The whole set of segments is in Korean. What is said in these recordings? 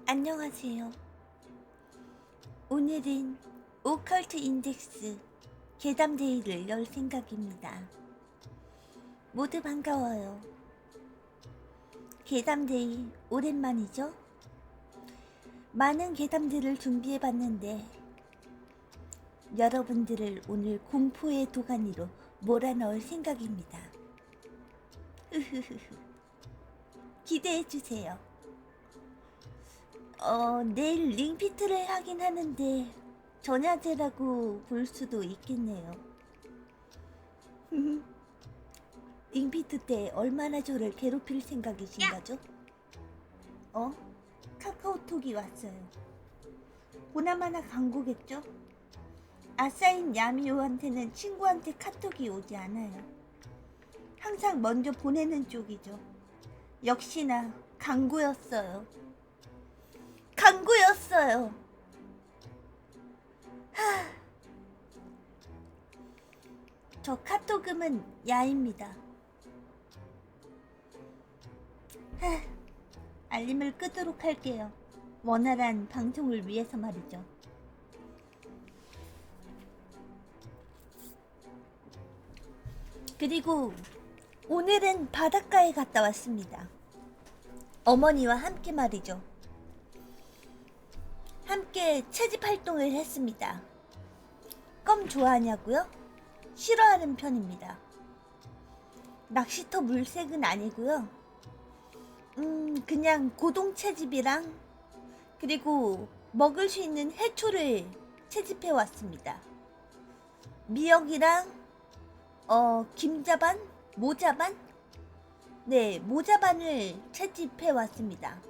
안녕하세요. 오늘은 오컬트 인덱스 괴담데이를 열 생각입니다. 모두 반가워요. 괴담데이 오랜만이죠? 많은 괴담들을 준비해봤는데 여러분들을 오늘 공포의 도가니로 몰아넣을 생각입니다. 기대해주세요. 내일 링피트를 하긴 하는데 전야제라고 볼 수도 있겠네요. 링피트 때 얼마나 저를 괴롭힐 생각이신 거죠? 카카오톡이 왔어요. 보나마나 광고겠죠? 아싸인 야미오한테는 친구한테 카톡이 오지 않아요. 항상 먼저 보내는 쪽이죠. 역시나 광고였어요. 광고였어요. 저 카톡음은 야입니다. 알림을 끄도록 할게요. 원활한 방송을 위해서 말이죠. 그리고 오늘은 바닷가에 갔다 왔습니다. 어머니와 함께 말이죠. 함께 채집 활동을 했습니다. 껌 좋아하냐고요? 싫어하는 편입니다. 낚시터 물색은 아니고요. 그냥 고동 채집이랑 그리고 먹을 수 있는 해초를 채집해 왔습니다. 미역이랑 김자반? 모자반? 네, 모자반을 채집해 왔습니다.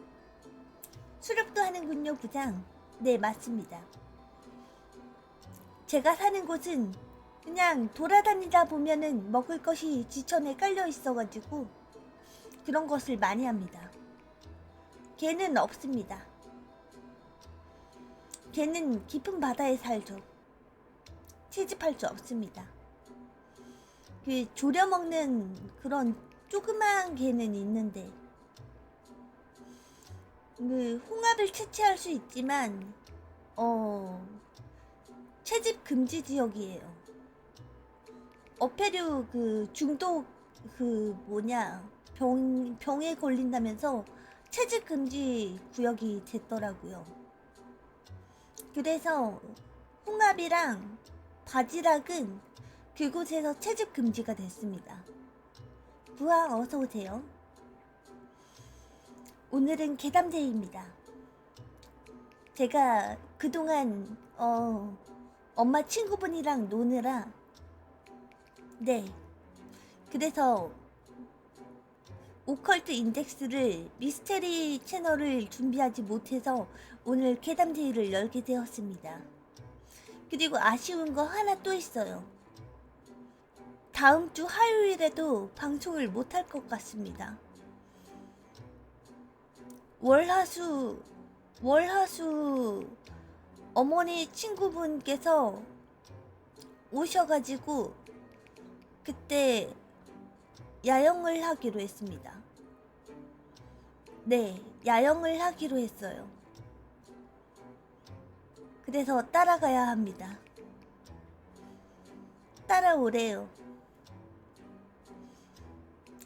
수렵도 하는군요, 부장. 네, 맞습니다. 제가 사는 곳은 그냥 돌아다니다 보면은 먹을 것이 지천에 깔려 있어가지고 그런 것을 많이 합니다. 개는 없습니다. 개는 깊은 바다에 살죠. 채집할 수 없습니다. 그 조려 먹는 그런 조그마한 개는 있는데 그 홍합을 채취할 수 있지만 채집 금지 지역이에요. 어패류 그 중독 병에 걸린다면서 채집 금지 구역이 됐더라고요. 그래서 홍합이랑 바지락은 그곳에서 채집 금지가 됐습니다. 부하 어서 오세요. 오늘은 괴담데이입니다. 제가 그동안 엄마 친구분이랑 노느라 네, 그래서 오컬트 인덱스를 미스테리 채널을 준비하지 못해서 오늘 괴담데이를 열게 되었습니다. 그리고 아쉬운 거 하나 또 있어요. 다음 주 화요일에도 방송을 못할 것 같습니다. 월화수 어머니 친구분께서 오셔가지고 그때 야영을 하기로 했습니다. 네, 야영을 하기로 했어요. 그래서 따라가야 합니다. 따라오래요.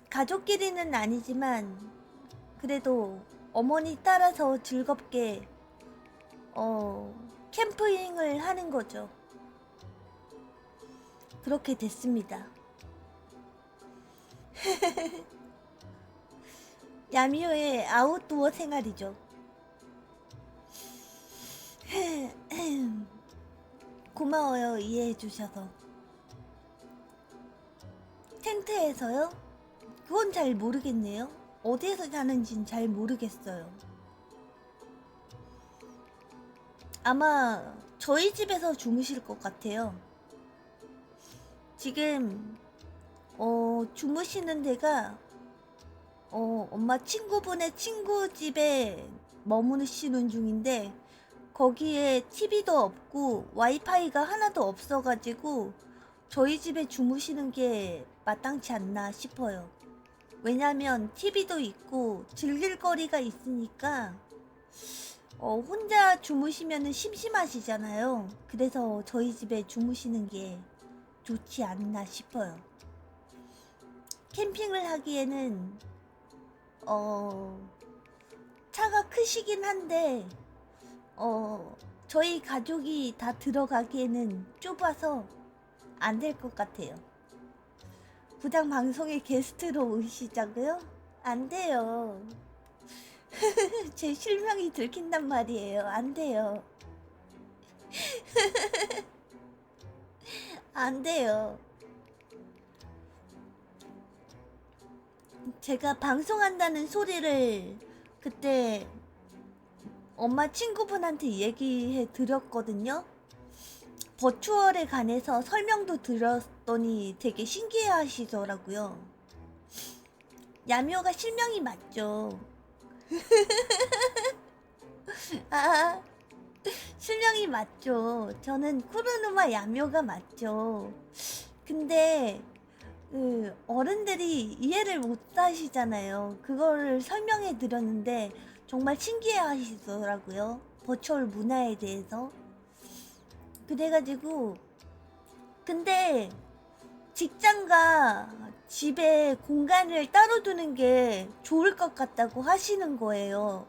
가족끼리는 아니지만 그래도 어머니 따라서 즐겁게 캠핑을 하는 거죠. 그렇게 됐습니다. 야미오의 아웃도어 생활이죠. 고마워요, 이해해주셔서. 텐트에서요? 그건 잘 모르겠네요. 어디에서 자는진 잘 모르겠어요. 아마 저희 집에서 주무실 것 같아요. 지금 주무시는 데가 엄마 친구분의 친구 집에 머무시는 중인데 거기에 TV도 없고 와이파이가 하나도 없어가지고 저희 집에 주무시는 게 마땅치 않나 싶어요. 왜냐면 TV도 있고 즐길 거리가 있으니까 혼자 주무시면은 심심하시잖아요. 그래서 저희 집에 주무시는 게 좋지 않나 싶어요. 캠핑을 하기에는 차가 크시긴 한데 저희 가족이 다 들어가기에는 좁아서 안 될 것 같아요. 부장 방송에 게스트로 오시자고요? 안 돼요. 제 실명이 들킨단 말이에요. 안 돼요. 안 돼요. 제가 방송한다는 소리를 그때 엄마 친구분한테 얘기해 드렸거든요. 버추얼에 관해서 설명도 드렸더니 되게 신기해 하시더라고요. 야묘가 실명이 맞죠? 아, 실명이 맞죠. 저는 쿠르누마 야묘가 맞죠. 근데 어른들이 이해를 못 하시잖아요. 그거를 설명해 드렸는데 정말 신기해 하시더라고요. 버추얼 문화에 대해서. 그래가지고 근데 직장과 집에 공간을 따로 두는 게 좋을 것 같다고 하시는 거예요.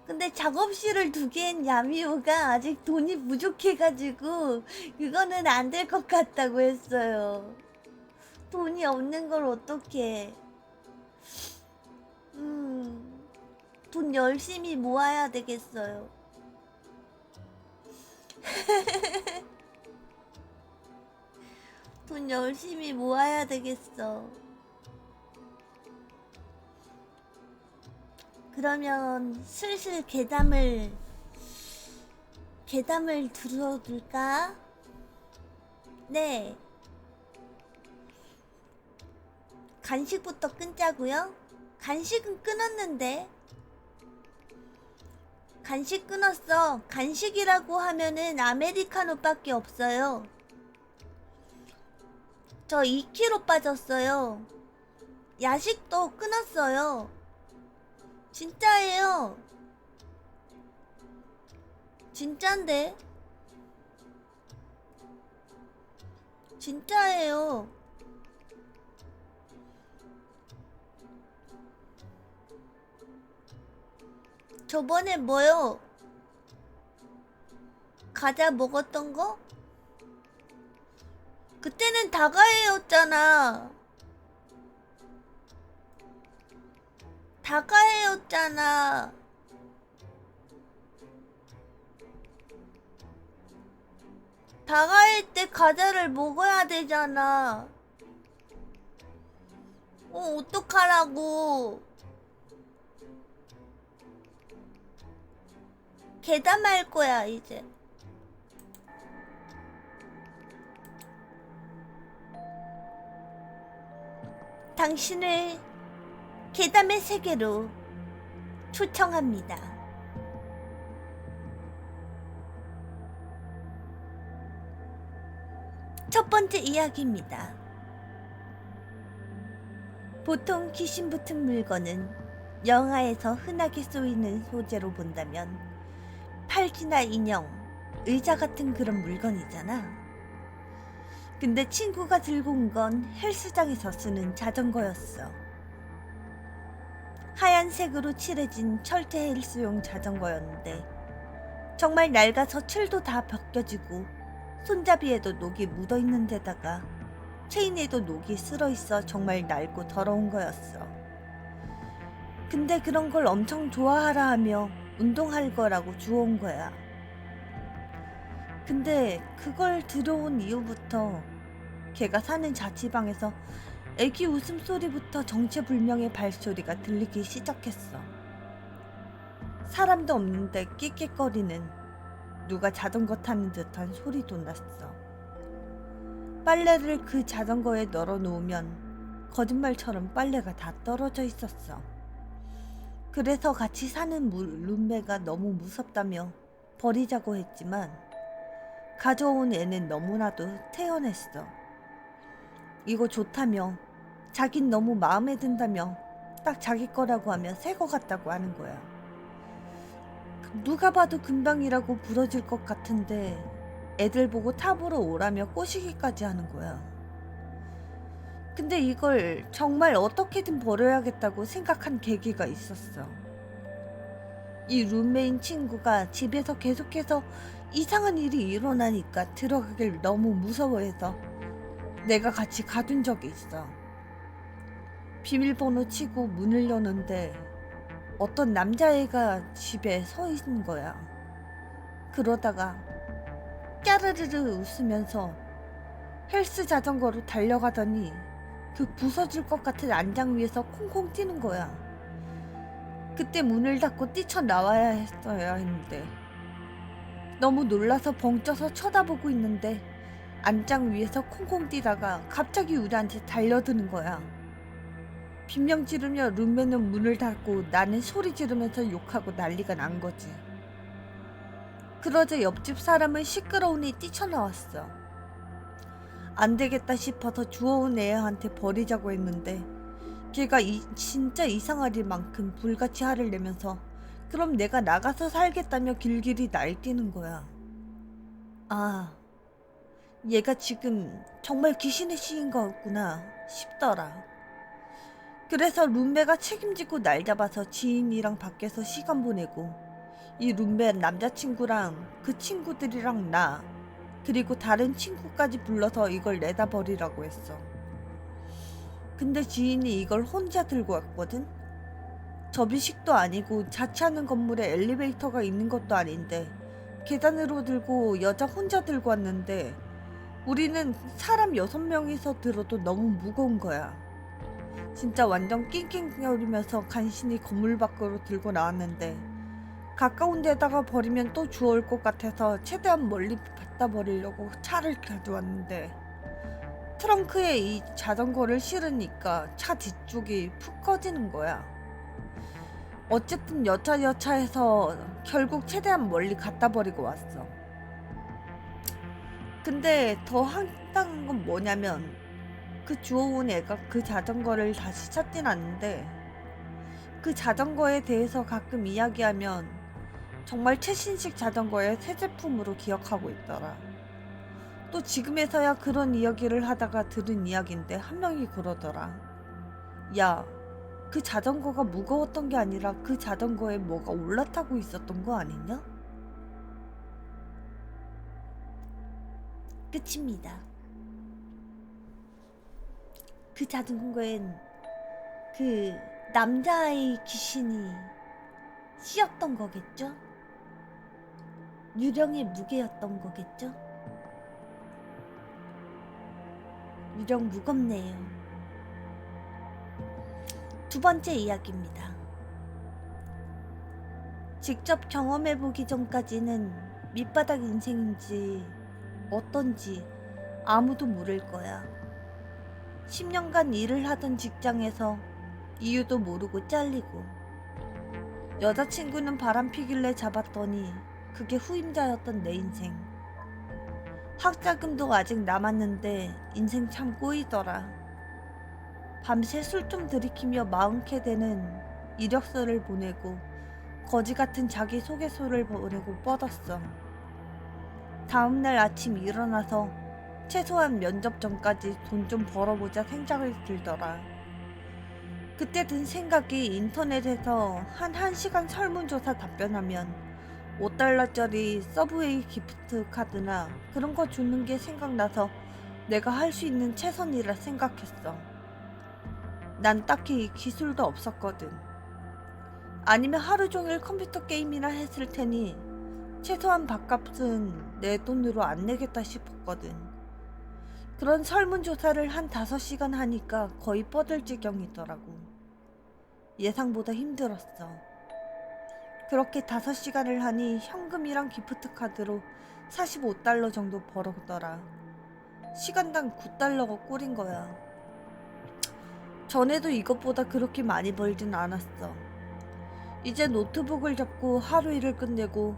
근데 작업실을 두기엔 야미오가 아직 돈이 부족해가지고 그거는 안 될 것 같다고 했어요. 돈이 없는 걸 어떡해. 돈 열심히 모아야 되겠어요. 돈 열심히 모아야 되겠어. 그러면 슬슬 괴담을 들어둘까? 네. 간식부터 끊자고요? 간식은 끊었는데. 간식 끊었어. 간식이라고 하면은 아메리카노밖에 없어요. 저 2kg 빠졌어요. 야식도 끊었어요. 진짜예요. 진짠데? 진짜예요. 저번에 뭐요? 과자 먹었던 거? 그때는 다가해였잖아. 다가해였잖아. 다가할 때 과자를 먹어야 되잖아. 어떡하라고. 괴담할 거야, 이제. 당신을 괴담의 세계로 초청합니다. 첫 번째 이야기입니다. 보통 귀신 붙은 물건은 영화에서 흔하게 쓰이는 소재로 본다면 팔찌나 인형, 의자 같은 그런 물건이잖아. 근데 친구가 들고 온 건 헬스장에서 쓰는 자전거였어. 하얀색으로 칠해진 철제 헬스용 자전거였는데 정말 낡아서 칠도 다 벗겨지고 손잡이에도 녹이 묻어있는 데다가 체인에도 녹이 쓸어있어 정말 낡고 더러운 거였어. 근데 그런 걸 엄청 좋아하라 하며 운동할 거라고 주워온 거야. 근데 그걸 들어온 이후부터 걔가 사는 자취방에서 애기 웃음소리부터 정체불명의 발소리가 들리기 시작했어. 사람도 없는데 끽끽거리는 누가 자전거 타는 듯한 소리도 났어. 빨래를 그 자전거에 널어놓으면 거짓말처럼 빨래가 다 떨어져 있었어. 그래서 같이 사는 룸메가 너무 무섭다며 버리자고 했지만 가져온 애는 너무나도 태연했어. 이거 좋다며 자긴 너무 마음에 든다며 딱 자기 거라고 하면 새 거 같다고 하는 거야. 누가 봐도 금방이라고 부러질 것 같은데 애들 보고 탑으로 오라며 꼬시기까지 하는 거야. 근데 이걸 정말 어떻게든 버려야겠다고 생각한 계기가 있었어. 이 룸메인 친구가 집에서 계속해서 이상한 일이 일어나니까 들어가길 너무 무서워해서 내가 같이 가둔 적이 있어. 비밀번호 치고 문을 여는데 어떤 남자애가 집에 서 있는 거야. 그러다가 까르르르 웃으면서 헬스 자전거로 달려가더니 그 부서질 것 같은 안장 위에서 콩콩 뛰는 거야. 그때 문을 닫고 뛰쳐나와야 했어야 했는데 너무 놀라서 벙쪄서 쳐다보고 있는데 안장 위에서 콩콩 뛰다가 갑자기 우리한테 달려드는 거야. 비명 지르며 룸메는 문을 닫고 나는 소리 지르면서 욕하고 난리가 난 거지. 그러자 옆집 사람은 시끄러우니 뛰쳐나왔어. 안 되겠다 싶어서 주워온 애한테 버리자고 했는데 걔가 진짜 이상할 만큼 불같이 화를 내면서 그럼 내가 나가서 살겠다며 길길이 날뛰는 거야. 아, 얘가 지금 정말 귀신의 씨인 거구나 싶더라. 그래서 룸메가 책임지고 날 잡아서 지인이랑 밖에서 시간 보내고 이 룸메 남자친구랑 그 친구들이랑 나 그리고 다른 친구까지 불러서 이걸 내다 버리라고 했어. 근데 지인이 이걸 혼자 들고 왔거든? 접이식도 아니고 자취하는 건물에 엘리베이터가 있는 것도 아닌데 계단으로 들고 여자 혼자 들고 왔는데 우리는 사람 6명이서 들어도 너무 무거운 거야. 진짜 완전 낑낑거리면서 간신히 건물 밖으로 들고 나왔는데 가까운 데다가 버리면 또 주워올 것 같아서 최대한 멀리 갖다 버리려고 차를 가져왔는데 트렁크에 이 자전거를 실으니까 차 뒤쪽이 푹 꺼지는 거야. 어쨌든 여차여차해서 결국 최대한 멀리 갖다 버리고 왔어. 근데 더 황당한 건 뭐냐면 그 주워온 애가 그 자전거를 다시 찾진 않는데 그 자전거에 대해서 가끔 이야기하면 정말 최신식 자전거의 새 제품으로 기억하고 있더라. 또 지금에서야 그런 이야기를 하다가 들은 이야기인데 한 명이 그러더라. 야, 그 자전거가 무거웠던 게 아니라 그 자전거에 뭐가 올라타고 있었던 거 아니냐? 끝입니다. 그 자전거엔 그 남자아이 귀신이 씌었던 거겠죠? 유령의 무게였던 거겠죠? 유령 무겁네요. 두 번째 이야기입니다. 직접 경험해보기 전까지는 밑바닥 인생인지 어떤지 아무도 모를 거야. 10년간 일을 하던 직장에서 이유도 모르고 잘리고 여자친구는 바람피길래 잡았더니 그게 후임자였던 내 인생. 학자금도 아직 남았는데 인생 참 꼬이더라. 밤새 술 좀 들이키며 마흔캐 되는 이력서를 보내고 거지같은 자기소개서를 보내고 뻗었어. 다음날 아침 일어나서 최소한 면접 전까지 돈 좀 벌어보자 생각이 들더라. 그때 든 생각이 인터넷에서 한 1시간 설문조사 답변하면 5달러짜리 서브웨이 기프트 카드나 그런 거 주는 게 생각나서 내가 할 수 있는 최선이라 생각했어. 난 딱히 기술도 없었거든. 아니면 하루 종일 컴퓨터 게임이나 했을 테니 최소한 밥값은 내 돈으로 안 내겠다 싶었거든. 그런 설문조사를 한 5시간 하니까 거의 뻗을 지경이더라고. 예상보다 힘들었어. 그렇게 5시간을 하니 현금이랑 기프트카드로 45달러 정도 벌었더라. 시간당 9달러가 꼴인 거야. 전에도 이것보다 그렇게 많이 벌진 않았어. 이제 노트북을 잡고 하루 일을 끝내고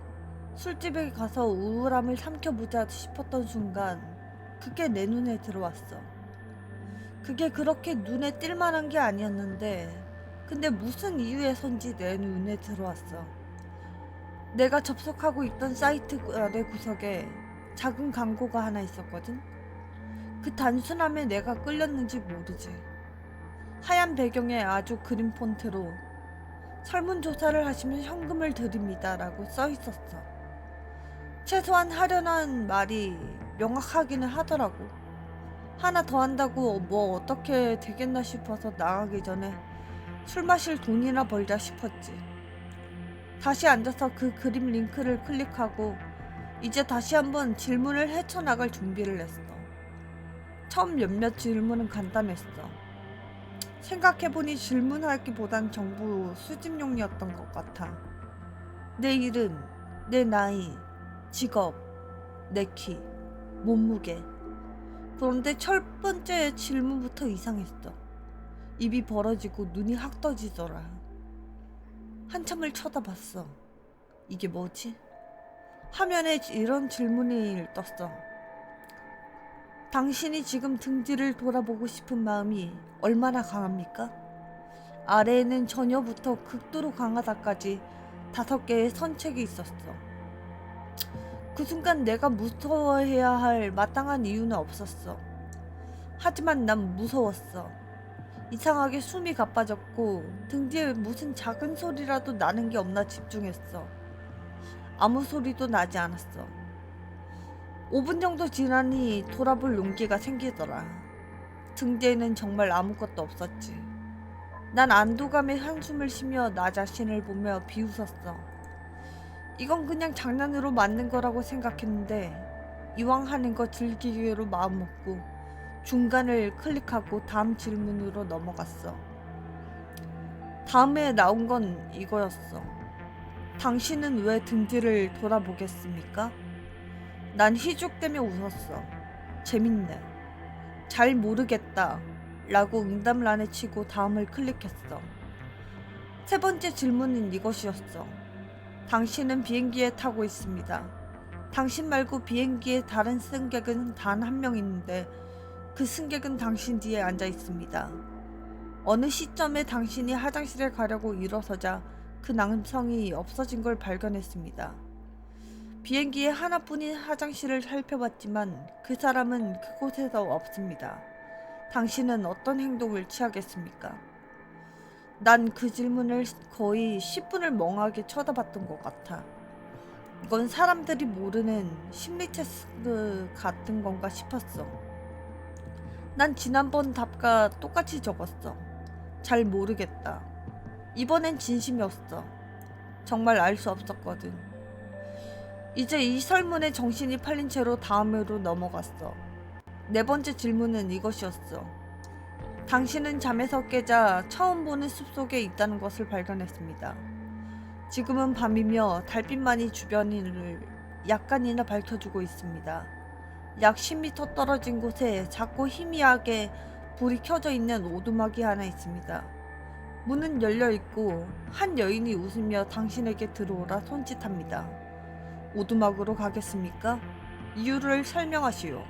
술집에 가서 우울함을 삼켜보자 싶었던 순간 그게 내 눈에 들어왔어. 그게 그렇게 눈에 띌 만한 게 아니었는데 근데 무슨 이유에선지 내 눈에 들어왔어. 내가 접속하고 있던 사이트 아래 구석에 작은 광고가 하나 있었거든. 그 단순함에 내가 끌렸는지 모르지. 하얀 배경에 아주 그린 폰트로 설문조사를 하시면 현금을 드립니다 라고 써 있었어. 최소한 하려는 말이 명확하기는 하더라고. 하나 더 한다고 뭐 어떻게 되겠나 싶어서 나가기 전에 술 마실 돈이나 벌자 싶었지. 다시 앉아서 그 그림 링크를 클릭하고 이제 다시 한번 질문을 헤쳐나갈 준비를 했어. 처음 몇몇 질문은 간단했어. 생각해보니 질문하기보단 정보 수집용이었던 것 같아. 내 이름, 내 나이, 직업, 내 키, 몸무게. 그런데 첫 번째 질문부터 이상했어. 입이 벌어지고 눈이 확 떠지더라. 한참을 쳐다봤어. 이게 뭐지? 화면에 이런 질문이 떴어. 당신이 지금 등지를 돌아보고 싶은 마음이 얼마나 강합니까? 아래에는 전혀부터 극도로 강하다까지 5개의 선책이 있었어. 그 순간 내가 무서워해야 할 마땅한 이유는 없었어. 하지만 난 무서웠어. 이상하게 숨이 가빠졌고 등 뒤에 무슨 작은 소리라도 나는 게 없나 집중했어. 아무 소리도 나지 않았어. 5분 정도 지나니 돌아볼 용기가 생기더라. 등 뒤에는 정말 아무것도 없었지. 난 안도감에 한숨을 쉬며 나 자신을 보며 비웃었어. 이건 그냥 장난으로 만든 거라고 생각했는데 이왕 하는 거 즐기기로 마음먹고 중간을 클릭하고 다음 질문으로 넘어갔어. 다음에 나온 건 이거였어. 당신은 왜 등 뒤를 돌아보겠습니까? 난 희죽대며 웃었어. 재밌네. 잘 모르겠다 라고 응답란에 치고 다음을 클릭했어. 세 번째 질문은 이것이었어. 당신은 비행기에 타고 있습니다. 당신 말고 비행기에 다른 승객은 단 한 명 있는데 그 승객은 당신 뒤에 앉아 있습니다. 어느 시점에 당신이 화장실에 가려고 일어서자 그 남성이 없어진 걸 발견했습니다. 비행기에 하나뿐인 화장실을 살펴봤지만 그 사람은 그곳에서 없습니다. 당신은 어떤 행동을 취하겠습니까? 난 그 질문을 거의 10분을 멍하게 쳐다봤던 것 같아. 이건 사람들이 모르는 심리 테스트 같은 건가 싶었어. 난 지난번 답과 똑같이 적었어. 잘 모르겠다. 이번엔 진심이었어. 정말 알 수 없었거든. 이제 이 설문에 정신이 팔린 채로 다음으로 넘어갔어. 네 번째 질문은 이것이었어. 당신은 잠에서 깨자 처음 보는 숲속에 있다는 것을 발견했습니다. 지금은 밤이며 달빛만이 주변을 약간이나 밝혀주고 있습니다. 약 10m 떨어진 곳에 작고 희미하게 불이 켜져 있는 오두막이 하나 있습니다. 문은 열려 있고 한 여인이 웃으며 당신에게 들어오라 손짓합니다. 오두막으로 가겠습니까? 이유를 설명하시오.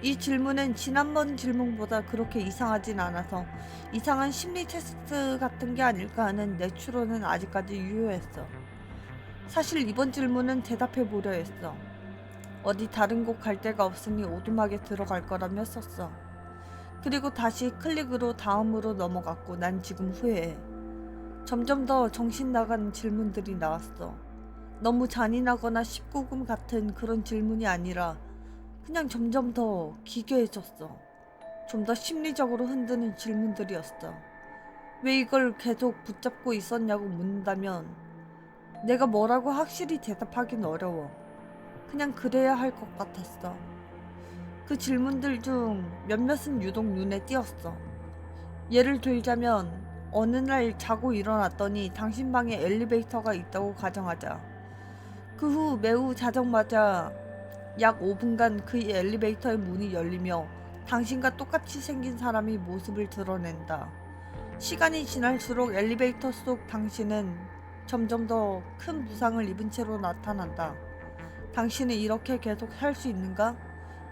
이 질문은 지난번 질문보다 그렇게 이상하진 않아서 이상한 심리 테스트 같은 게 아닐까 하는 내 추론은 아직까지 유효했어. 사실 이번 질문은 대답해 보려 했어. 어디 다른 곳 갈 데가 없으니 오두막에 들어갈 거라며 썼어. 그리고 다시 클릭으로 다음으로 넘어갔고 난 지금 후회해. 점점 더 정신 나간 질문들이 나왔어. 너무 잔인하거나 19금 같은 그런 질문이 아니라 그냥 점점 더 기괴해졌어. 좀 더 심리적으로 흔드는 질문들이었어. 왜 이걸 계속 붙잡고 있었냐고 묻는다면 내가 뭐라고 확실히 대답하긴 어려워. 그냥 그래야 할 것 같았어. 그 질문들 중 몇몇은 유독 눈에 띄었어. 예를 들자면 어느 날 자고 일어났더니 당신 방에 엘리베이터가 있다고 가정하자. 그 후 매우 자정마자 약 5분간 그 엘리베이터의 문이 열리며 당신과 똑같이 생긴 사람이 모습을 드러낸다. 시간이 지날수록 엘리베이터 속 당신은 점점 더 큰 부상을 입은 채로 나타난다. 당신은 이렇게 계속 살 수 있는가?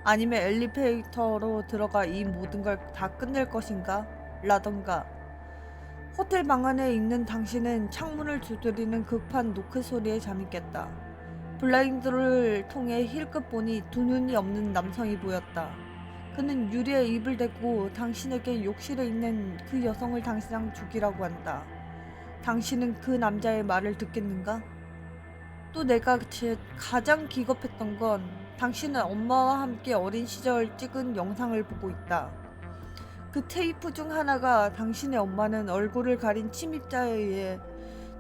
아니면 엘리베이터로 들어가 이 모든 걸 다 끝낼 것인가? 라던가. 호텔 방 안에 있는 당신은 창문을 두드리는 급한 노크 소리에 잠이 깼다. 블라인드를 통해 힐끗 보니 두 눈이 없는 남성이 보였다. 그는 유리에 입을 대고 당신에게 욕실에 있는 그 여성을 당장 죽이라고 한다. 당신은 그 남자의 말을 듣겠는가? 또 내가 가장 기겁했던 건 당신은 엄마와 함께 어린 시절 찍은 영상을 보고 있다. 그 테이프 중 하나가 당신의 엄마는 얼굴을 가린 침입자에 의해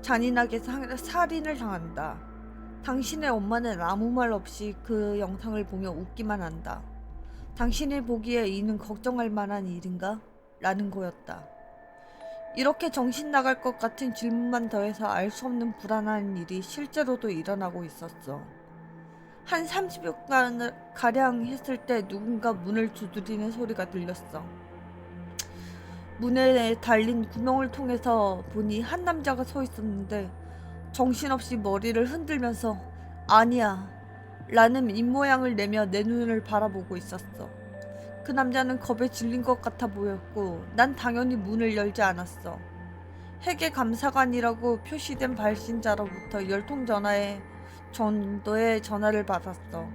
잔인하게 살인을 당한다. 당신의 엄마는 아무 말 없이 그 영상을 보며 웃기만 한다. 당신이 보기에 이는 걱정할 만한 일인가? 라는 거였다. 이렇게 정신 나갈 것 같은 질문만 더해서 알 수 없는 불안한 일이 실제로도 일어나고 있었어. 한 30여 가량 했을 때 누군가 문을 두드리는 소리가 들렸어. 문에 달린 구멍을 통해서 보니 한 남자가 서 있었는데 정신없이 머리를 흔들면서 아니야 라는 입모양을 내며 내 눈을 바라보고 있었어. 그 남자는 겁에 질린 것 같아 보였고 난 당연히 문을 열지 않았어. 회계 감사관이라고 표시된 발신자로부터 10통 정도의 전화를 받았어.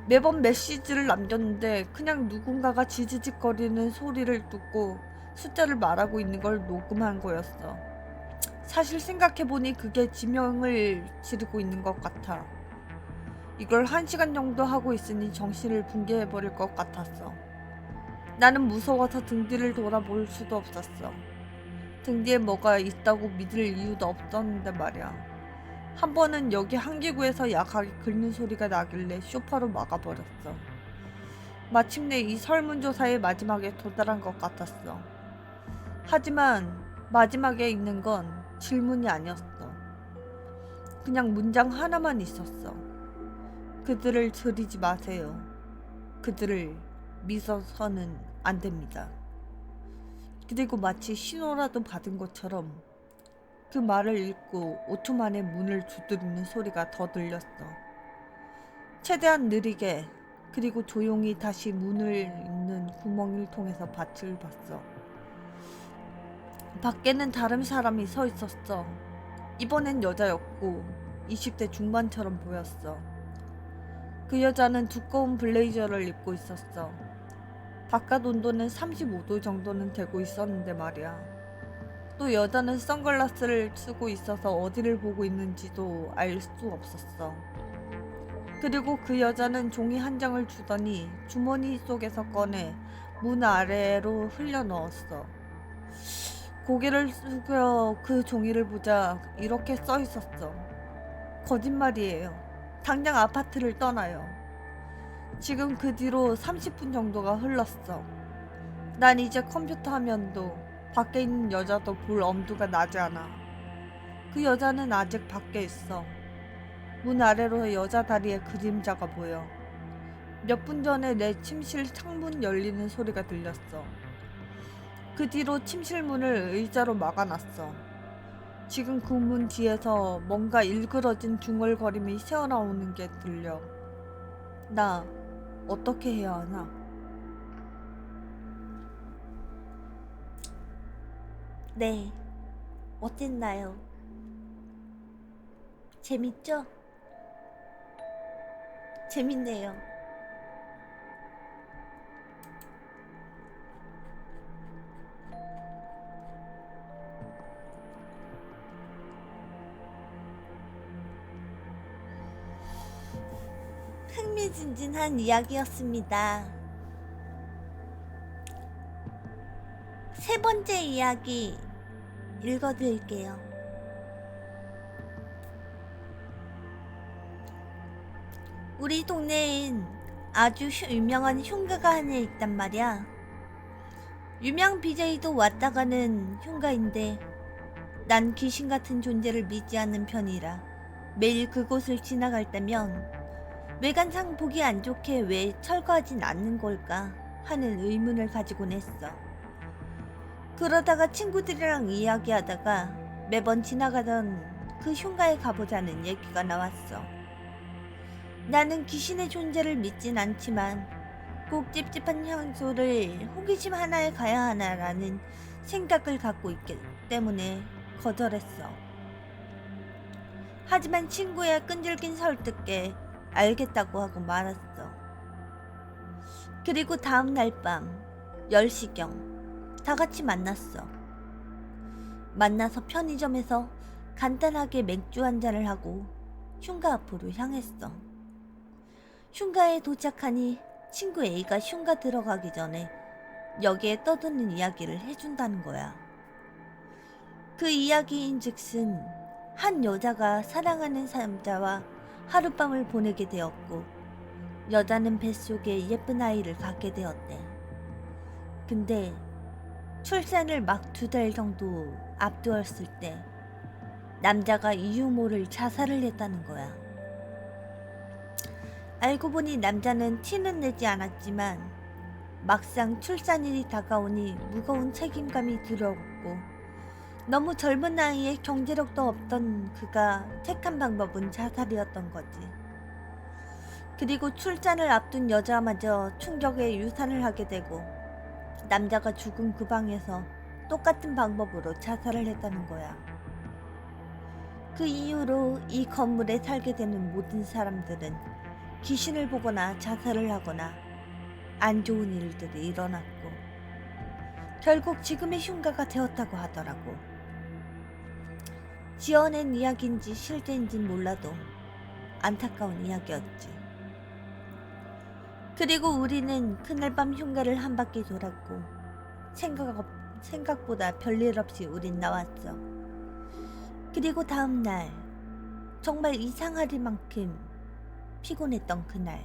매번 메시지를 남겼는데 그냥 누군가가 지지직거리는 소리를 듣고 숫자를 말하고 있는 걸 녹음한 거였어. 사실 생각해보니 그게 지명을 지르고 있는 것 같아. 이걸 1시간 정도 하고 있으니 정신을 붕괴해버릴 것 같았어. 나는 무서워서 등 뒤를 돌아볼 수도 없었어. 등 뒤에 뭐가 있다고 믿을 이유도 없었는데 말이야. 한 번은 여기 한기구에서 약하게 긁는 소리가 나길래 소파로 막아버렸어. 마침내 이 설문조사의 마지막에 도달한 것 같았어. 하지만 마지막에 있는 건 질문이 아니었어. 그냥 문장 하나만 있었어. 그들을 들이지 마세요. 그들을 믿어서는 안 됩니다. 그리고 마치 신호라도 받은 것처럼 그 말을 읽고 5초 만에 문을 두드리는 소리가 더 들렸어. 최대한 느리게 그리고 조용히 다시 문을 있는 구멍을 통해서 밭을 봤어. 밖에는 다른 사람이 서 있었어. 이번엔 여자였고 20대 중반처럼 보였어. 그 여자는 두꺼운 블레이저를 입고 있었어. 바깥 온도는 35도 정도는 되고 있었는데 말이야. 또 여자는 선글라스를 쓰고 있어서 어디를 보고 있는지도 알 수 없었어. 그리고 그 여자는 종이 한 장을 주더니 주머니 속에서 꺼내 문 아래로 흘려 넣었어. 고개를 숙여 그 종이를 보자 이렇게 써 있었어. 거짓말이에요. 당장 아파트를 떠나요. 지금 그 뒤로 30분 정도가 흘렀어. 난 이제 컴퓨터 화면도 밖에 있는 여자도 볼 엄두가 나지 않아. 그 여자는 아직 밖에 있어. 문 아래로 여자 다리에 그림자가 보여. 몇 분 전에 내 침실 창문 열리는 소리가 들렸어. 그 뒤로 침실 문을 의자로 막아놨어. 지금 그 문 뒤에서 뭔가 일그러진 중얼거림이 새어나오는 게 들려. 나 어떻게 해야 하나? 네, 어땠나요? 재밌죠? 재밌네요. 흥미진진한 이야기였습니다. 세 번째 이야기 읽어드릴게요. 우리 동네엔 아주 유명한 흉가가 하나 있단 말이야. 유명 BJ도 왔다 가는 흉가인데 난 귀신 같은 존재를 믿지 않는 편이라 매일 그곳을 지나갈 때면 외관상 보기 안 좋게 왜 철거하진 않는 걸까 하는 의문을 가지곤 했어. 그러다가 친구들이랑 이야기하다가 매번 지나가던 그 흉가에 가보자는 얘기가 나왔어. 나는 귀신의 존재를 믿진 않지만 꼭 찝찝한 향수를 호기심 하나에 가야 하나라는 생각을 갖고 있기 때문에 거절했어. 하지만 친구의 끈질긴 설득에 알겠다고 하고 말았어. 그리고 다음 날 밤 10시경 다 같이 만났어. 만나서 편의점에서 간단하게 맥주 한잔을 하고 흉가 앞으로 향했어. 흉가에 도착하니 친구 A가 흉가 들어가기 전에 여기에 떠드는 이야기를 해준다는 거야. 그 이야기인즉슨 한 여자가 사랑하는 남자와 하룻밤을 보내게 되었고 여자는 뱃속에 예쁜 아이를 갖게 되었대. 근데 출산을 막 2달 정도 앞두었을 때 남자가 이유 모를 자살을 했다는 거야. 알고 보니 남자는 티는 내지 않았지만 막상 출산일이 다가오니 무거운 책임감이 두려웠고 너무 젊은 나이에 경제력도 없던 그가 택한 방법은 자살이었던 거지. 그리고 출산을 앞둔 여자마저 충격에 유산을 하게 되고 남자가 죽은 그 방에서 똑같은 방법으로 자살을 했다는 거야. 그 이후로 이 건물에 살게 되는 모든 사람들은 귀신을 보거나 자살을 하거나 안 좋은 일들이 일어났고 결국 지금의 흉가가 되었다고 하더라고. 지어낸 이야기인지 실제인진 몰라도 안타까운 이야기였지. 그리고 우리는 그날 밤 흉가를 한 바퀴 돌았고 생각보다 별일 없이 우린 나왔어. 그리고 다음 날 정말 이상하리만큼 피곤했던 그날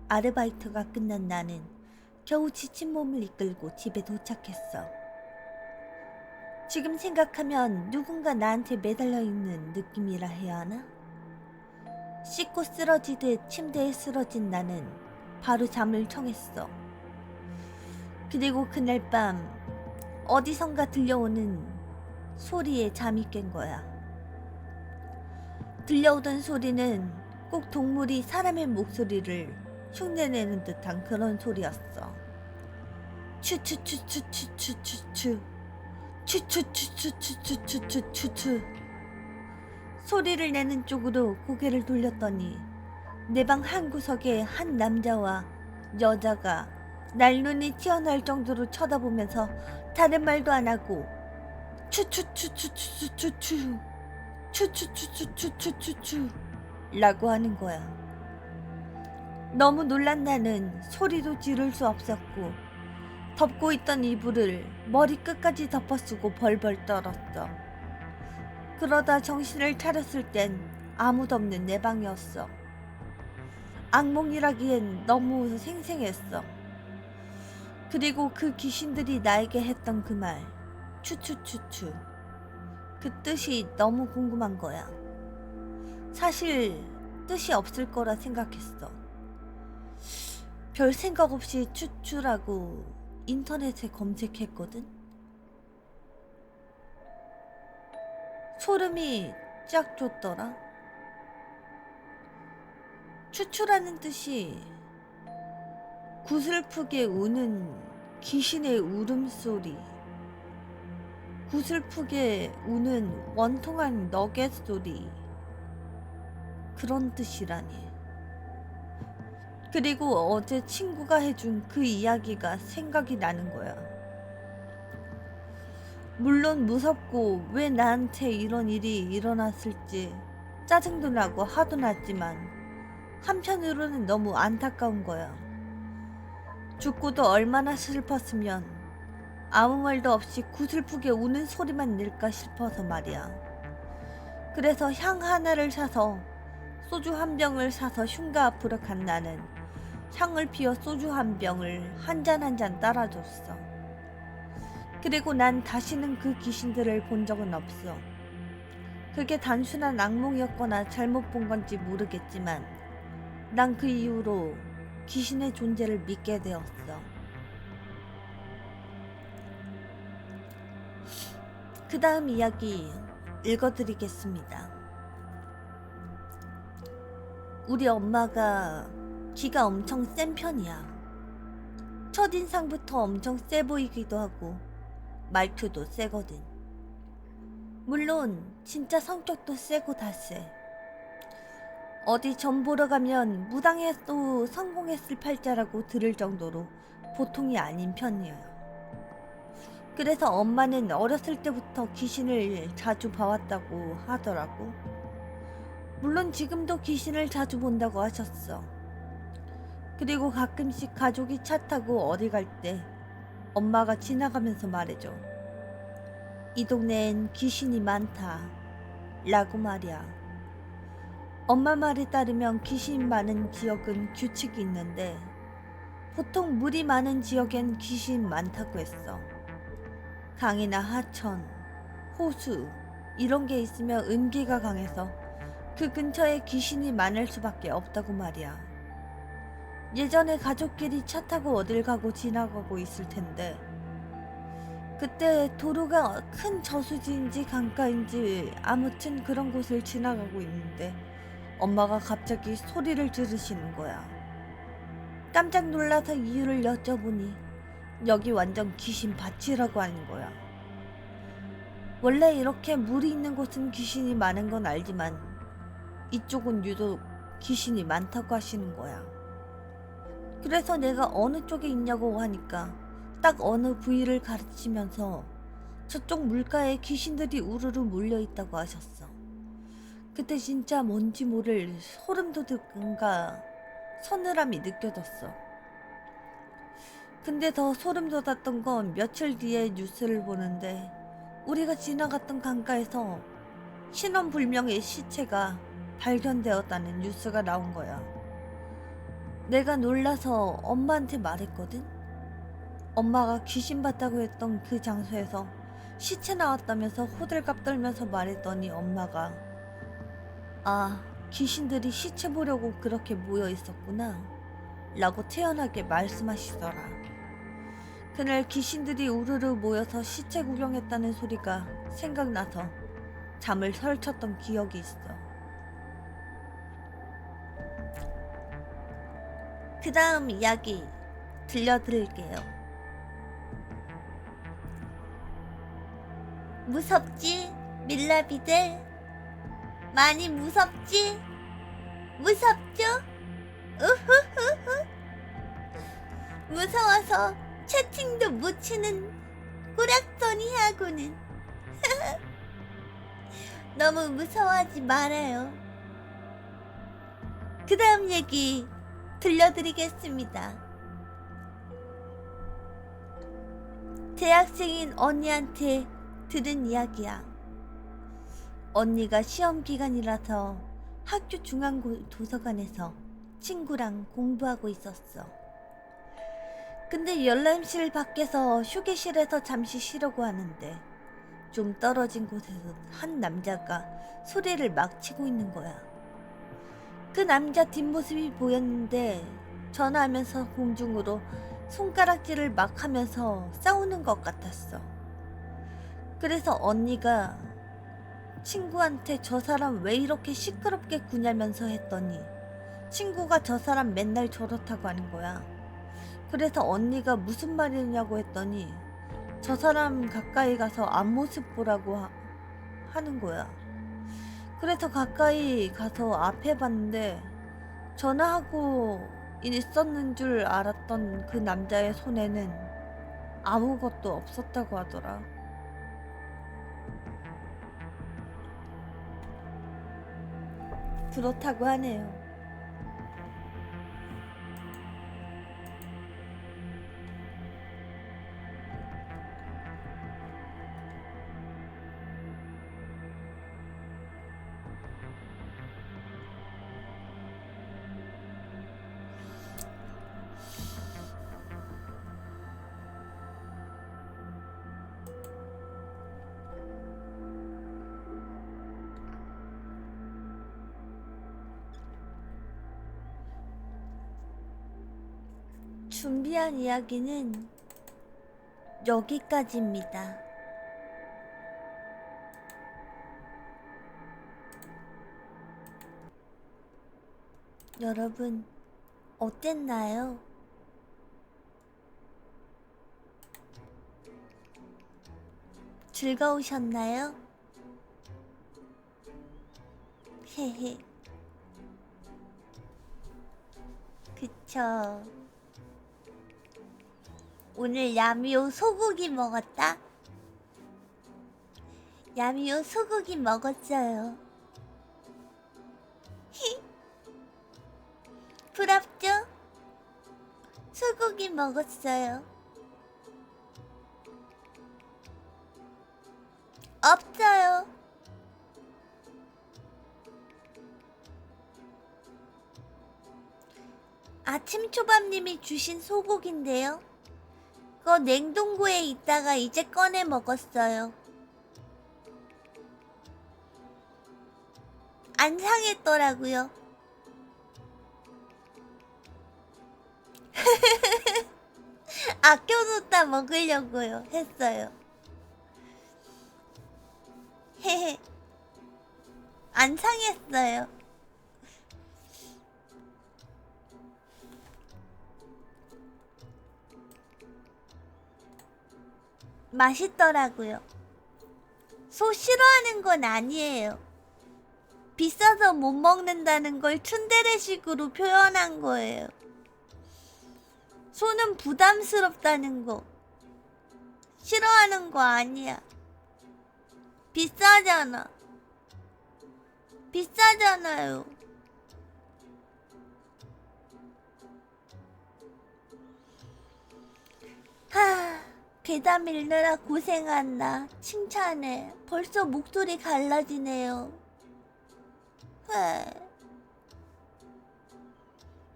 아르바이트가 끝난 나는 겨우 지친 몸을 이끌고 집에 도착했어. 지금 생각하면 누군가 나한테 매달려 있는 느낌이라 해야 하나? 씻고 쓰러지듯 침대에 쓰러진 나는 바로 잠을 청했어. 그리고 그날 밤 어디선가 들려오는 소리에 잠이 깬 거야. 들려오던 소리는 꼭 동물이 사람의 목소리를 흉내내는 듯한 그런 소리였어. 추추추추추추추추 추추추추추추추추추 소리를 내는 쪽으로 고개를 돌렸더니 내 방 한 구석에 한 남자와 여자가 날 눈이 튀어나올 정도로 쳐다보면서 다른 말도 안 하고 추추추추추추추추 추추추추추추추 라고 하는 거야. 너무 놀란 나는 소리도 지를 수 없었고 덮고 있던 이불을 머리 끝까지 덮어쓰고 벌벌 떨었어. 그러다 정신을 차렸을 땐 아무도 없는 내 방이었어. 악몽이라기엔 너무 생생했어. 그리고 그 귀신들이 나에게 했던 그 말, 추추추추. 그 뜻이 너무 궁금한 거야. 사실 뜻이 없을 거라 생각했어. 별 생각 없이 추추라고 인터넷에 검색했거든. 소름이 쫙 돋더라. 추추라는 뜻이 구슬프게 우는 귀신의 울음소리, 구슬프게 우는 원통한 너겟 소리, 그런 뜻이라니. 그리고 어제 친구가 해준 그 이야기가 생각이 나는 거야. 물론 무섭고 왜 나한테 이런 일이 일어났을지 짜증도 나고 화도 났지만 한편으로는 너무 안타까운 거야. 죽고도 얼마나 슬펐으면 아무 말도 없이 구슬프게 우는 소리만 낼까 싶어서 말이야. 그래서 향 하나를 사서 소주 한 병을 사서 흉가 앞으로 간 나는 향을 피워 소주 한 병을 한 잔 한 잔 따라줬어. 그리고 난 다시는 그 귀신들을 본 적은 없어. 그게 단순한 악몽이었거나 잘못 본 건지 모르겠지만 난 그 이후로 귀신의 존재를 믿게 되었어. 그 다음 이야기 읽어드리겠습니다. 우리 엄마가 기가 엄청 센 편이야. 첫인상부터 엄청 세 보이기도 하고 말투도 세거든. 물론 진짜 성격도 세고 다 세. 어디 점 보러 가면 무당해도 성공했을 팔자라고 들을 정도로 보통이 아닌 편이에요. 그래서 엄마는 어렸을 때부터 귀신을 자주 봐왔다고 하더라고. 물론 지금도 귀신을 자주 본다고 하셨어. 그리고 가끔씩 가족이 차 타고 어디 갈 때 엄마가 지나가면서 말해줘. 이 동네엔 귀신이 많다 라고 말이야. 엄마 말에 따르면 귀신이 많은 지역은 규칙이 있는데 보통 물이 많은 지역엔 귀신이 많다고 했어. 강이나 하천, 호수 이런 게 있으면 음기가 강해서 그 근처에 귀신이 많을 수밖에 없다고 말이야. 예전에 가족끼리 차 타고 어딜 가고 지나가고 있을 텐데 그때 도로가 큰 저수지인지 강가인지 아무튼 그런 곳을 지나가고 있는데 엄마가 갑자기 소리를 지르시는 거야. 깜짝 놀라서 이유를 여쭤보니 여기 완전 귀신 밭이라고 하는 거야. 원래 이렇게 물이 있는 곳은 귀신이 많은 건 알지만 이쪽은 유독 귀신이 많다고 하시는 거야. 그래서 내가 어느 쪽에 있냐고 하니까 딱 어느 부위를 가르치면서 저쪽 물가에 귀신들이 우르르 몰려있다고 하셨어. 그때 진짜 뭔지 모를 소름 돋을까 서늘함이 느껴졌어. 근데 더 소름 돋았던 건 며칠 뒤에 뉴스를 보는데 우리가 지나갔던 강가에서 신원불명의 시체가 발견되었다는 뉴스가 나온 거야. 내가 놀라서 엄마한테 말했거든. 엄마가 귀신 봤다고 했던 그 장소에서 시체 나왔다면서 호들갑 떨면서 말했더니 엄마가 아, 귀신들이 시체 보려고 그렇게 모여 있었구나 라고 태연하게 말씀하시더라. 그날 귀신들이 우르르 모여서 시체 구경했다는 소리가 생각나서 잠을 설쳤던 기억이 있어. 그 다음 이야기 들려드릴게요. 무섭지? 밀라비들? 많이 무섭지? 무섭죠? 우후후후. 무서워서 채팅도 못 치는 꾸락소니하고는 너무 무서워하지 말아요. 그 다음 얘기 들려드리겠습니다. 대학생인 언니한테 들은 이야기야. 언니가 시험 기간이라서 학교 중앙도서관에서 친구랑 공부하고 있었어. 근데 열람실 밖에서 휴게실에서 잠시 쉬려고 하는데 좀 떨어진 곳에서 한 남자가 소리를 막 치고 있는 거야. 그 남자 뒷모습이 보였는데 전화하면서 공중으로 손가락질을 막 하면서 싸우는 것 같았어. 그래서 언니가 친구한테 저 사람 왜 이렇게 시끄럽게 구냐면서 했더니 친구가 저 사람 맨날 저렇다고 하는 거야. 그래서 언니가 무슨 말이냐고 했더니 저 사람 가까이 가서 앞모습 보라고 하는 거야. 그래서 가까이 가서 앞에 봤는데 전화하고 있었는 줄 알았던 그 남자의 손에는 아무것도 없었다고 하더라. 그렇다고 하네요. 준비한 이야기는 여기까지입니다. 여러분, 어땠나요? 즐거우셨나요? 헤헤. 그쵸. 오늘 야미오 소고기 먹었다? 야미오 소고기 먹었어요. 히. 부럽죠? 소고기 먹었어요. 없어요. 아침초밥님이 주신 소고기인데요. 그거 냉동고에 있다가 이제 꺼내 먹었어요. 안 상했더라고요. 아껴놓다 먹으려고요. 했어요. 헤헤. 안 상했어요. 맛있더라고요. 소 싫어하는 건 아니에요. 비싸서 못 먹는다는 걸 츤데레식으로 표현한 거예요. 소는 부담스럽다는 거. 싫어하는 거 아니야. 비싸잖아. 비싸잖아요. 하, 계단 밀느라 고생한다. 칭찬해. 벌써 목소리 갈라지네요.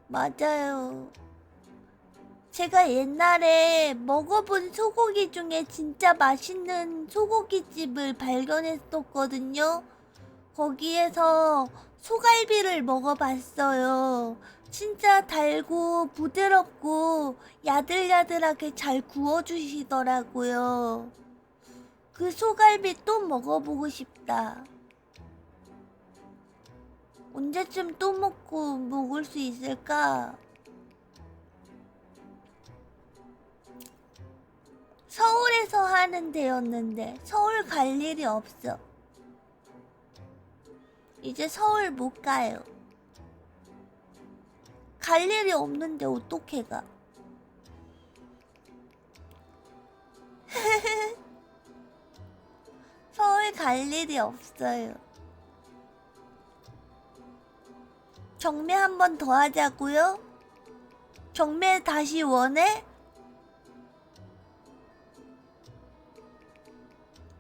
맞아요. 제가 옛날에 먹어본 소고기 중에 진짜 맛있는 소고기집을 발견했었거든요. 거기에서 소갈비를 먹어봤어요. 진짜 달고 부드럽고 야들야들하게 잘 구워주시더라고요. 그 소갈비 또 먹어보고 싶다. 언제쯤 또 먹을 수 있을까? 서울에서 하는 데였는데 서울 갈 일이 없어. 이제 서울 못 가요. 갈 일이 없는데 어떻게 가? 서울 갈 일이 없어요. 경매 한 번 더 하자고요? 경매 다시 원해?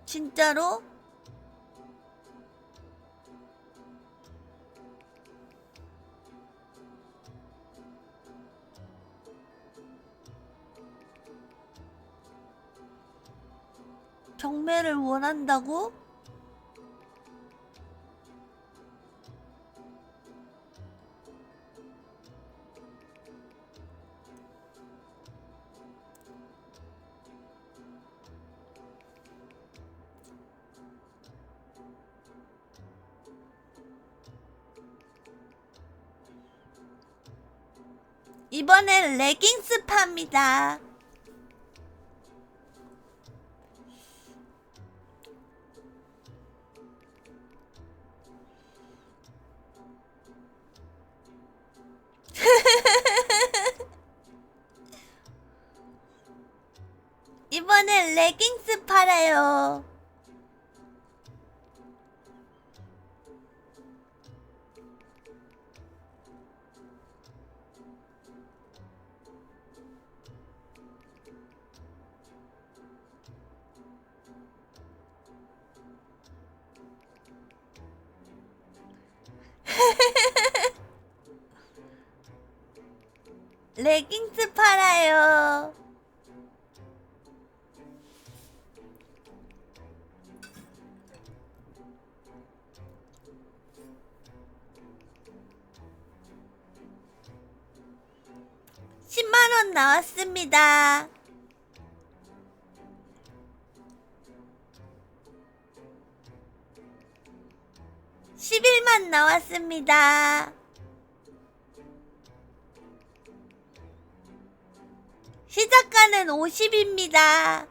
진짜로? 경매를 원한다고? 이번엔 레깅스 팝니다. 이번엔 레깅스 팔아요. 레깅스 팔아요. $10,000원 나왔습니다. $11만 나왔습니다. 시작가는 50입니다.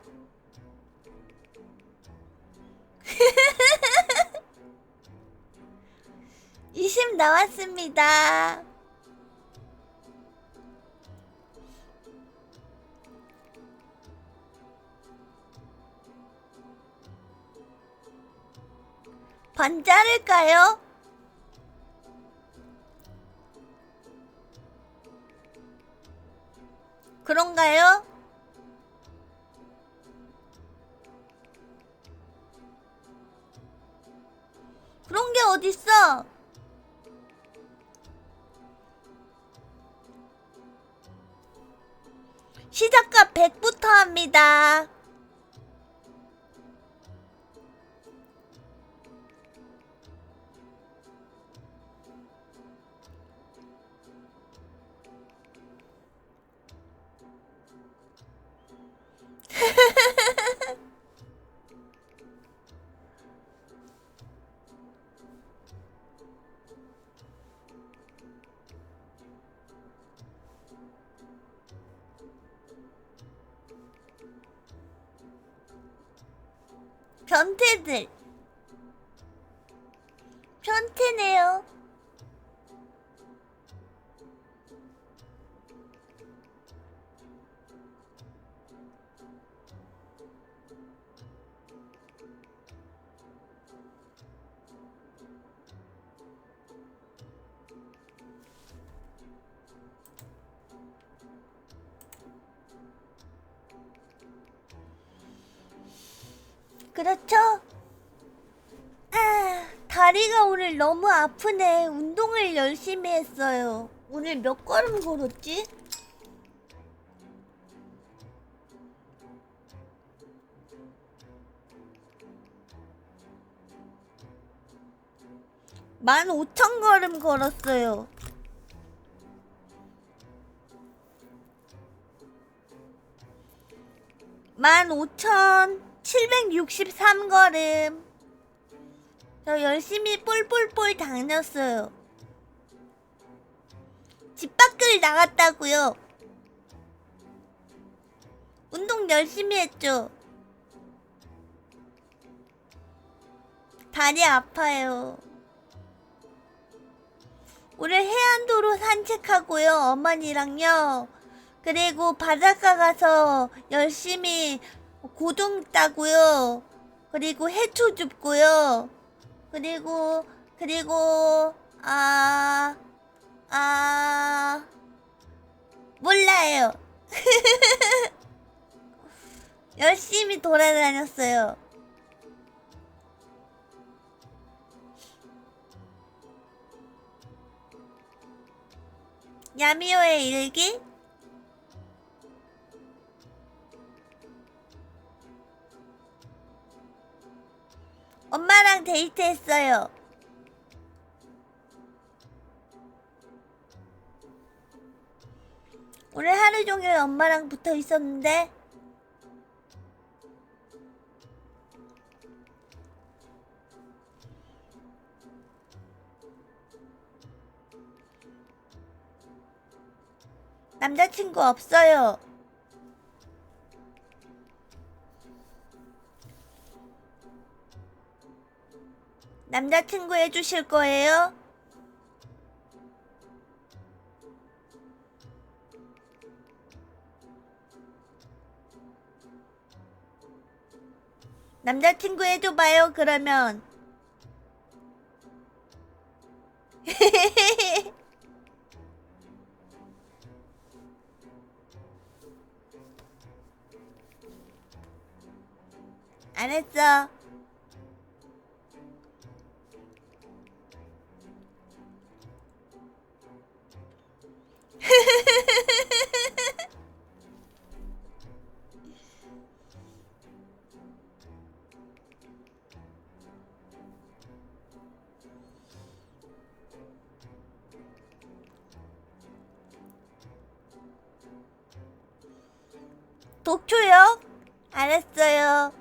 20 나왔습니다. 반 자를까요? 그런가요? 그런 게 어딨어? 시작값 100부터 합니다. 변태들. 변태네요. 그렇죠? 아, 다리가 오늘 너무 아프네. 운동을 열심히 했어요. 오늘 몇 걸음 걸었지? 만 5,000걸음 걸었어요. 만 5,763걸음. 저 열심히 뿔뿔뿔 다녔어요. 집 밖을 나갔다고요. 운동 열심히 했죠. 다리 아파요. 오늘 해안도로 산책하고요. 어머니랑요. 그리고 바닷가 가서 열심히 고등 따고요. 그리고 해초 줍고요. 그리고 몰라요. 열심히 돌아다녔어요. 야미오의 일기? 엄마랑 데이트했어요. 오늘 하루 종일 엄마랑 붙어 있었는데 남자친구 없어요. 남자친구 해주실 거예요? 남자친구 해줘봐요, 그러면. 알았어. 도쿄요? 알았어요.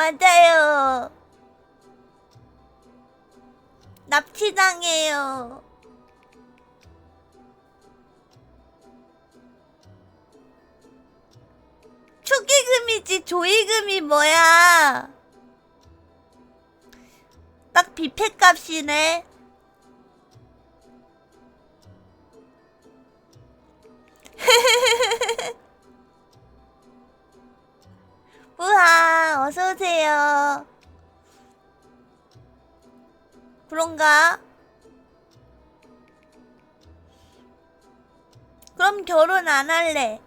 맞아요. 납치당해요. 축의금이지 조의금이 뭐야. 딱 뷔페값이네. 우와, 어서오세요. 그런가? 그럼 결혼 안 할래.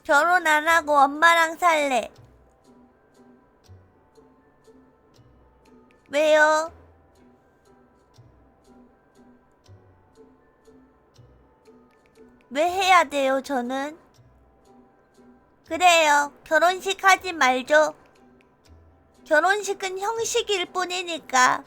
결혼 안 하고 엄마랑 살래. 왜요? 왜 해야 돼요, 저는? 그래요. 결혼식 하지 말죠. 결혼식은 형식일 뿐이니까.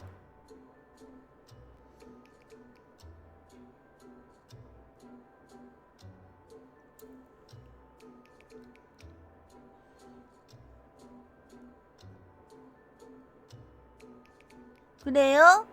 그래요?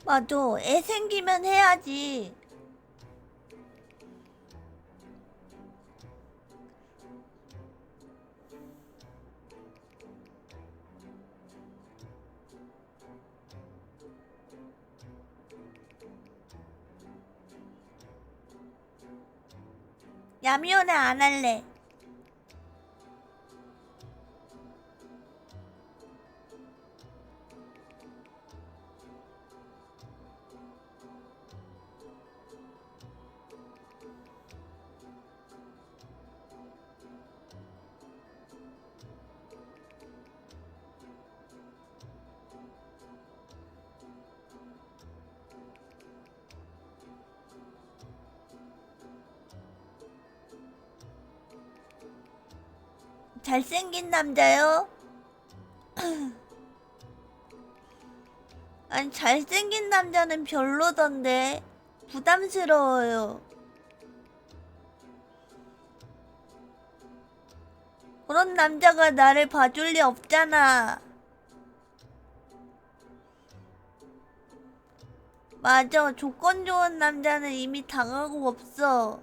맞아. 애 생기면 해야지. 야미오는 안 할래. 잘생긴 남자요? 아니, 잘생긴 남자는 별로던데. 부담스러워요. 그런 남자가 나를 봐줄 리 없잖아. 맞아. 조건 좋은 남자는 이미 당하고 없어.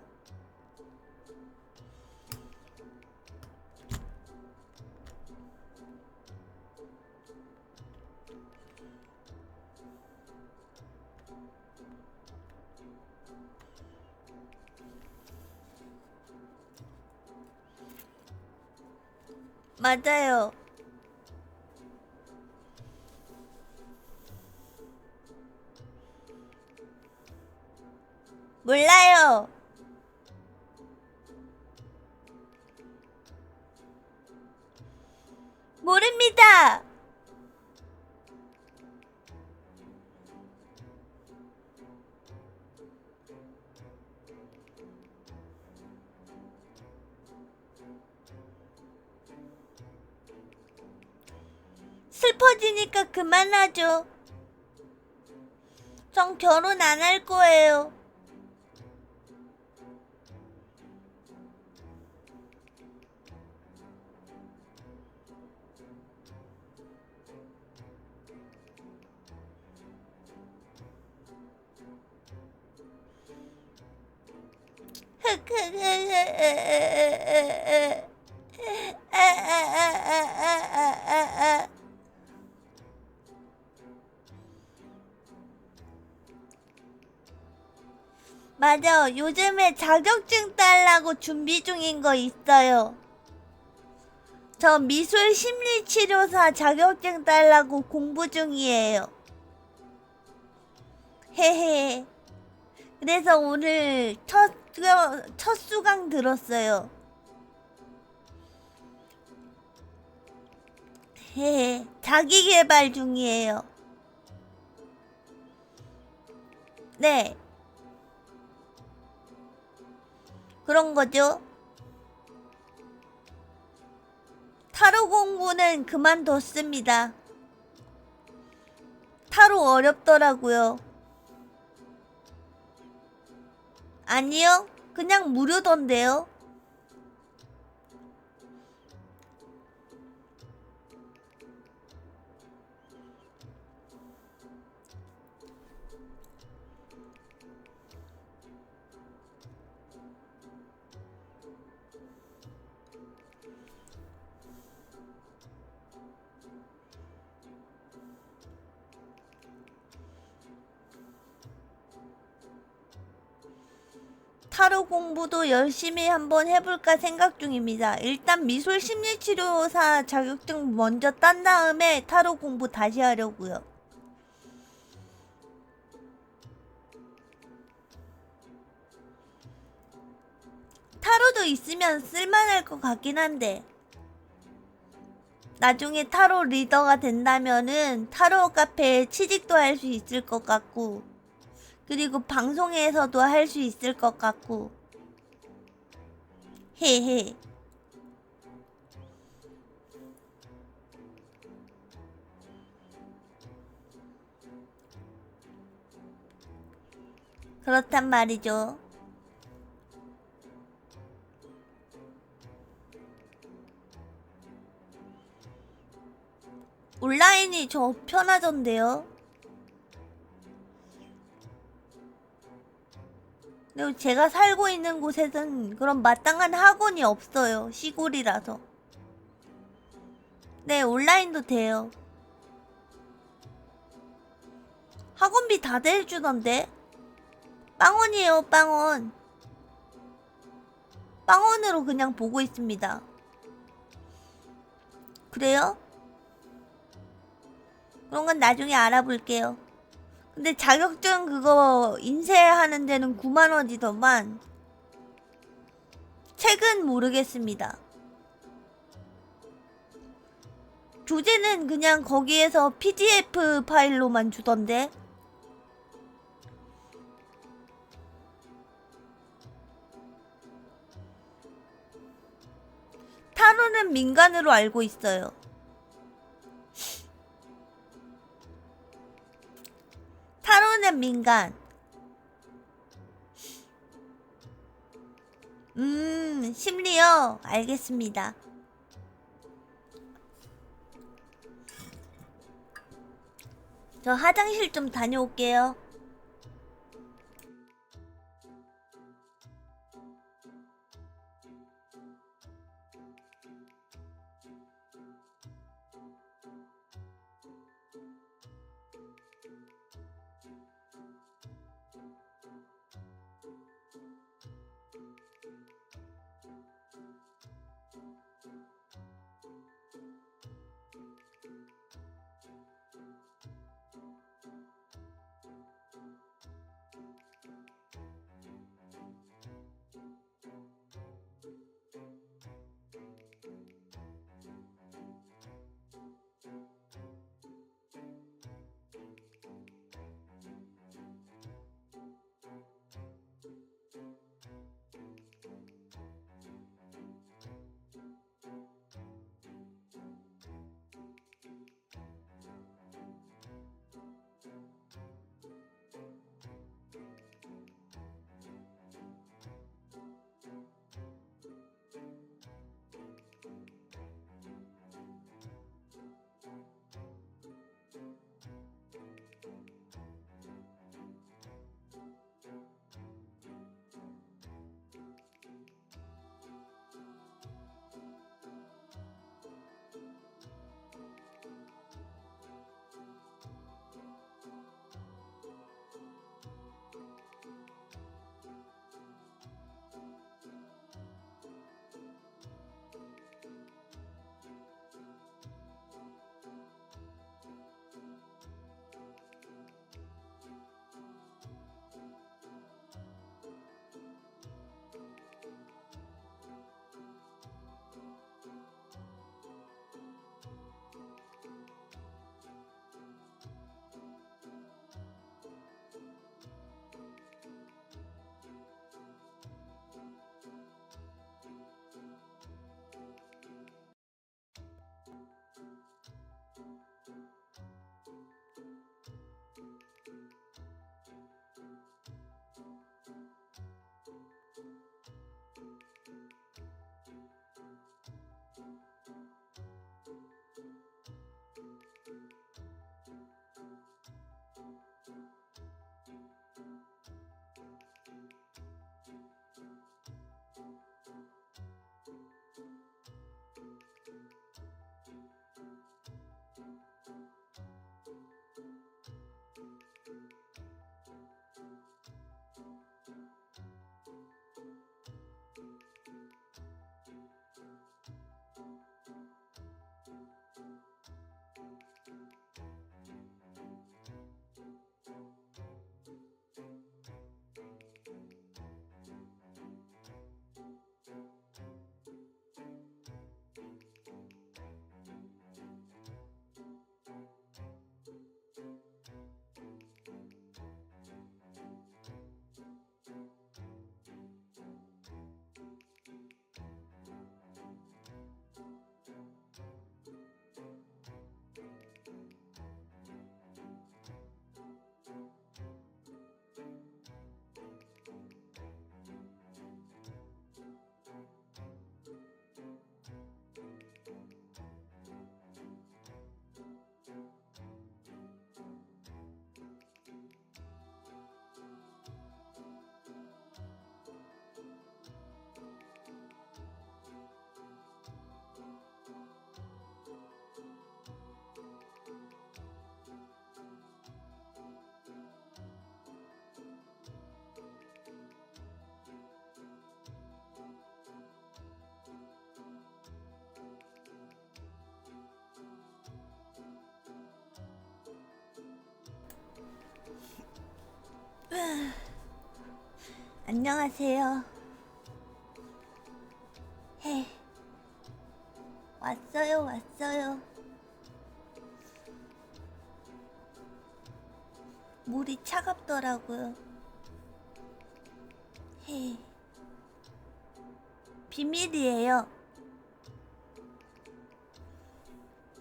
맞아요. 몰라요. 모릅니다. 슬퍼지니까 그만하죠. 전 결혼 안 할 거예요. 맞아. 요즘에 자격증 따려고 준비 중인 거 있어요. 저 미술 심리치료사 자격증 따려고 공부 중이에요. 헤헤. 그래서 오늘 첫 수강 들었어요. 자기 개발 중이에요. 네. 그런 거죠. 타로 공부는 그만뒀습니다. 타로 어렵더라고요. 아니요. 그냥 무료던데요. 타로 공부도 열심히 한번 해볼까 생각 중입니다. 일단 미술 심리치료사 자격증 먼저 딴 다음에 타로 공부 다시 하려고요. 타로도 있으면 쓸만할 것 같긴 한데 나중에 타로 리더가 된다면은 타로 카페에 취직도 할 수 있을 것 같고 그리고 방송에서도 할 수 있을 것 같고 헤헤. 그렇단 말이죠. 온라인이 저 편하던데요. 그리고 제가 살고 있는 곳에는 그런 마땅한 학원이 없어요. 시골이라서. 네, 온라인도 돼요. 학원비 다 대주던데? 빵원이에요, 빵원. 빵원으로 그냥 보고 있습니다. 그래요? 그런 건 나중에 알아볼게요. 근데 자격증 그거 인쇄하는 데는 9만원이더만 책은 모르겠습니다. 교재는 그냥 거기에서 PDF 파일로만 주던데. 타로는 민간으로 알고 있어요. 타로는 민간. 심리요? 알겠습니다. 저 화장실 좀 다녀올게요. 안녕하세요. 헤. 왔어요. 물이 차갑더라고요. 헤. 비밀이에요.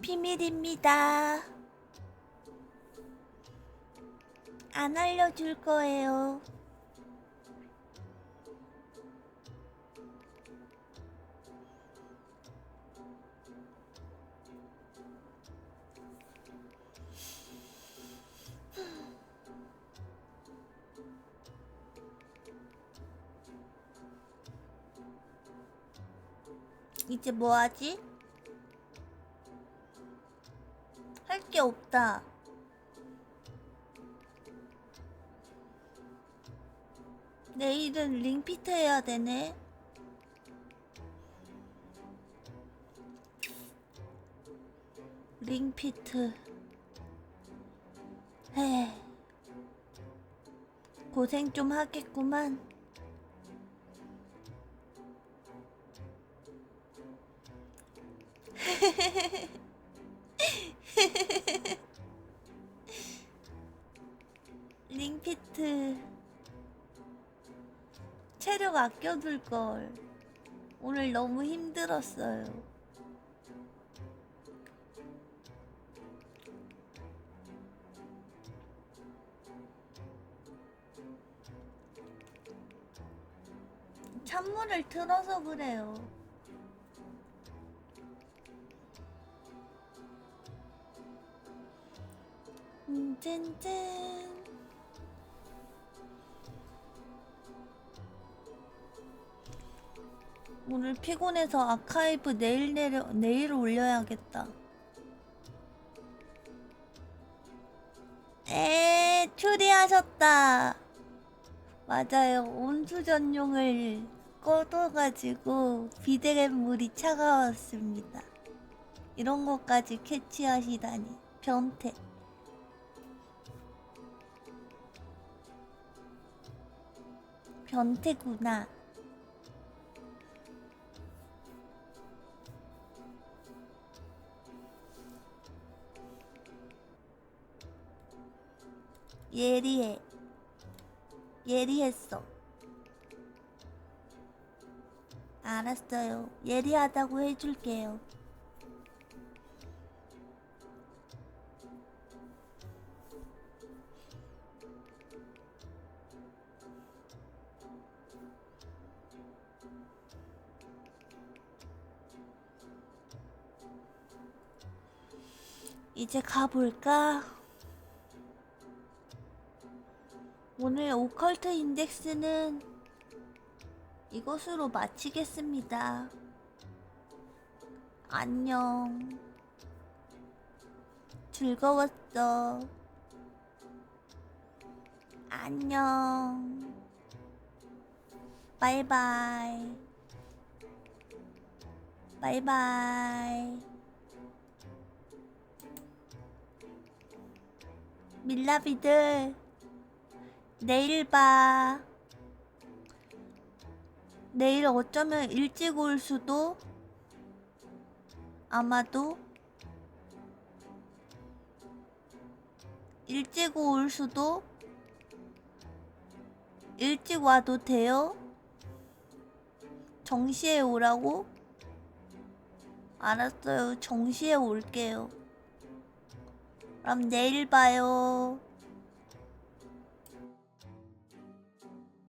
비밀입니다. 안 알려줄 거예요. 이제 뭐 하지? 할 게 없다. 내일은 링피트 해야 되네. 링피트. 헤. 고생 좀 하겠구만. 링피트. 체력 아껴둘걸. 오늘 너무 힘들었어요. 찬물을 틀어서 그래요. 짠짠. 오늘 피곤해서 아카이브 내일 올려야겠다. 추리하셨다. 맞아요. 온수 전용을 꺼둬가지고 비데물이 차가웠습니다. 이런 것까지 캐치하시다니. 변태. 변태구나. 예리했어. 알았어요. 예리하다고 해줄게요. 이제 가볼까? 오늘 오컬트 인덱스는 이것으로 마치겠습니다. 안녕. 즐거웠어. 안녕. 바이바이. 바이바이. 밀라비들. 내일 봐. 내일 어쩌면 일찍 올 수도. 아마도. 일찍 올 수도. 일찍 와도 돼요? 정시에 오라고? 알았어요. 정시에 올게요. 그럼 내일 봐요.